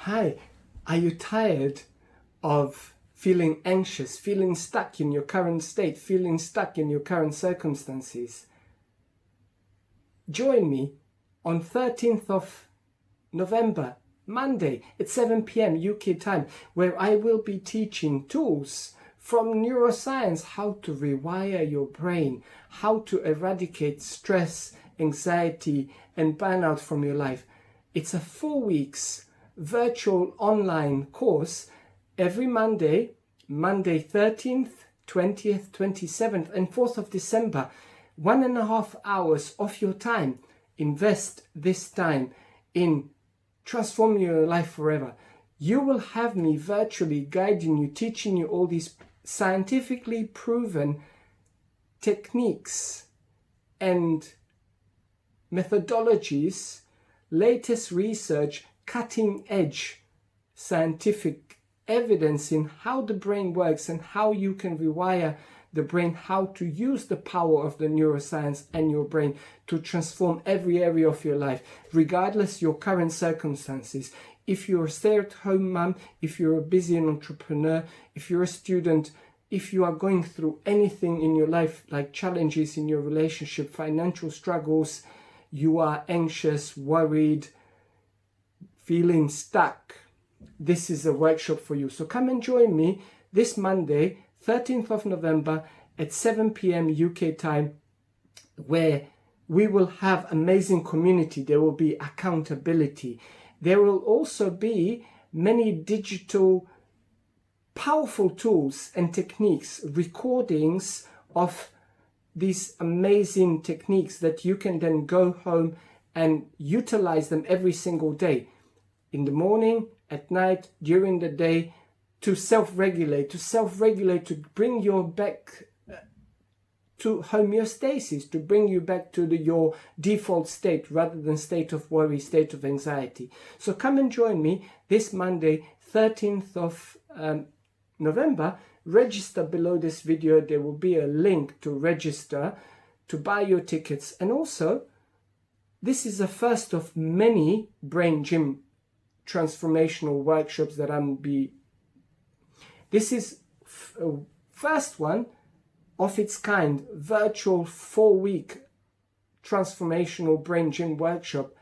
Hi, are you tired of feeling anxious, feeling stuck in your current state, feeling stuck in your current circumstances? Join me on 13th of November, Monday at 7 p.m. UK time, where I will be teaching tools from Neuroscience, how to rewire your brain, how to eradicate stress, anxiety, and burnout from your life. It's a 4 weeks virtual online course every Monday 13th, 20th, 27th, and 4th of December. 1.5 hours of your time. Invest this time in transforming your life forever. You will have me virtually guiding you, teaching you all these scientifically proven techniques and methodologies, latest research, cutting edge scientific evidence in how the brain works and how you can rewire the brain, how to use the power of the neuroscience and your brain to transform every area of your life, regardless your current circumstances. If you're a stay-at-home mom, if you're a busy entrepreneur, if you're a student, if you are going through anything in your life, like challenges in your relationship, financial struggles, you are anxious, worried, feeling stuck, this is a workshop for you. So come and join me this Monday, 13th of November at 7 p.m. UK time, where we will have amazing community. There will be accountability. There will also be many digital powerful tools and techniques, recordings of these amazing techniques that you can then go home and utilize them every single day, in the morning, at night, during the day, to self-regulate, to bring you back to homeostasis, to bring you back to your default state rather than state of worry, state of anxiety. So come and join me this Monday, 13th of November. Register below this video. There will be a link to register, to buy your tickets. And also, this is the first of many Brain Gym transformational workshops that I'm be. This is first one of its kind, virtual 4-week transformational Brain Gym workshop.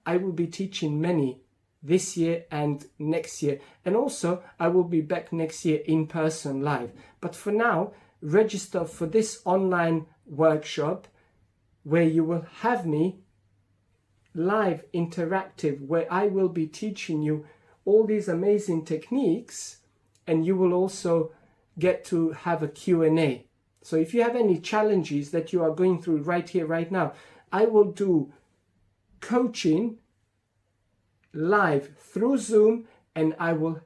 I will be teaching many this year and next year, and also I will be back next year in person live. But for now, register for this online workshop where you will have me live, interactive, where I will be teaching you all these amazing techniques, and you will also get to have a Q&A. So if you have any challenges that you are going through right here, right now, I will do coaching live through Zoom, and I will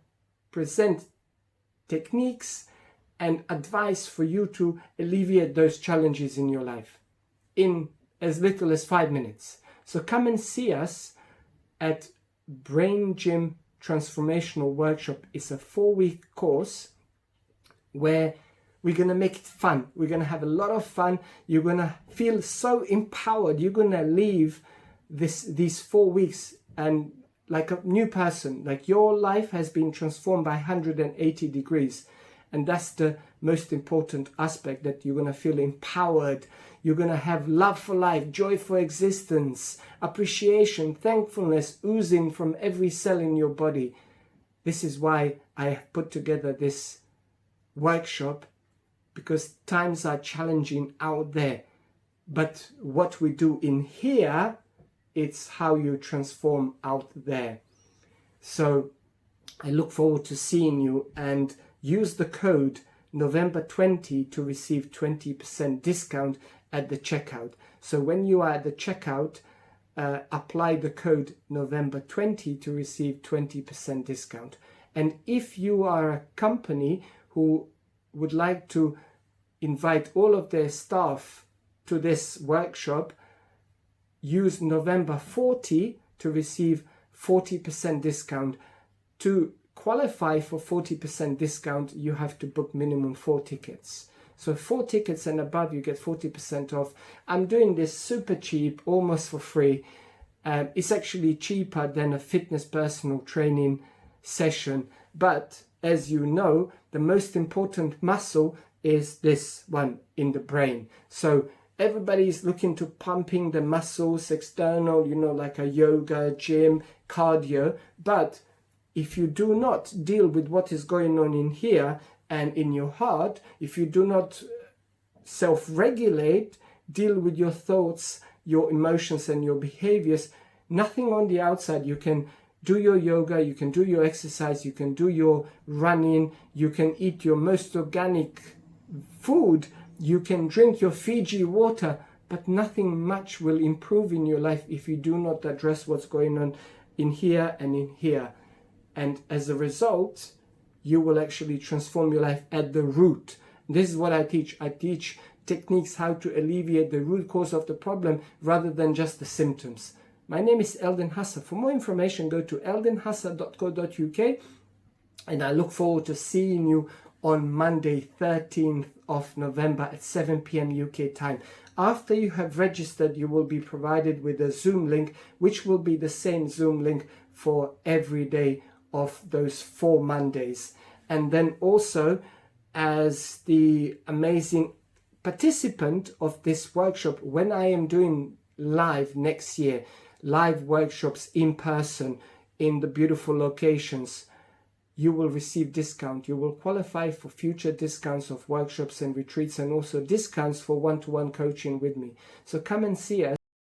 present techniques and advice for you to alleviate those challenges in your life in as little as 5 minutes. So come and see us at Brain Gym Transformational Workshop. It's a 4-week course where we're going to make it fun. We're going to have a lot of fun. You're going to feel so empowered. You're going to leave these 4 weeks and like a new person, like your life has been transformed by 180 degrees. And that's the most important aspect, that you're going to feel empowered. You're going to have love for life, joy for existence, appreciation, thankfulness oozing from every cell in your body. This is why I have put together this workshop, because times are challenging out there. But what we do in here, it's how you transform out there. So I look forward to seeing you, and use the code November 20 to receive 20% discount at the checkout. So when you are at the checkout, apply the code November 20 to receive 20% discount. And if you are a company who would like to invite all of their staff to this workshop, use November 40 to receive 40% discount. To qualify for 40% discount, you have to book minimum 4 tickets. So 4 tickets and above, you get 40% off. I'm doing this super cheap, almost for free. It's actually cheaper than a fitness personal training session. But as you know, the most important muscle is this one in the brain. So everybody is looking to pumping the muscles external, like a yoga, gym, cardio. But if you do not deal with what is going on in here and in your heart, if you do not self-regulate, deal with your thoughts, your emotions and your behaviors, nothing on the outside. You can do your yoga, you can do your exercise, you can do your running, you can eat your most organic food, you can drink your Fiji water, but nothing much will improve in your life if you do not address what's going on in here and in here. And as a result, you will actually transform your life at the root. This is what I teach. I teach techniques how to alleviate the root cause of the problem rather than just the symptoms. My name is Eldin Hasa. For more information, go to eldinhasa.co.uk, and I look forward to seeing you on Monday, 13th of November at 7 p.m. UK time. After you have registered, you will be provided with a Zoom link, which will be the same Zoom link for every day of those 4 Mondays. And then also, as the amazing participant of this workshop, when I am doing live next year, live workshops in person in the beautiful locations, you will receive discount. You will qualify for future discounts of workshops and retreats, and also discounts for one-to-one coaching with me. So come and see us.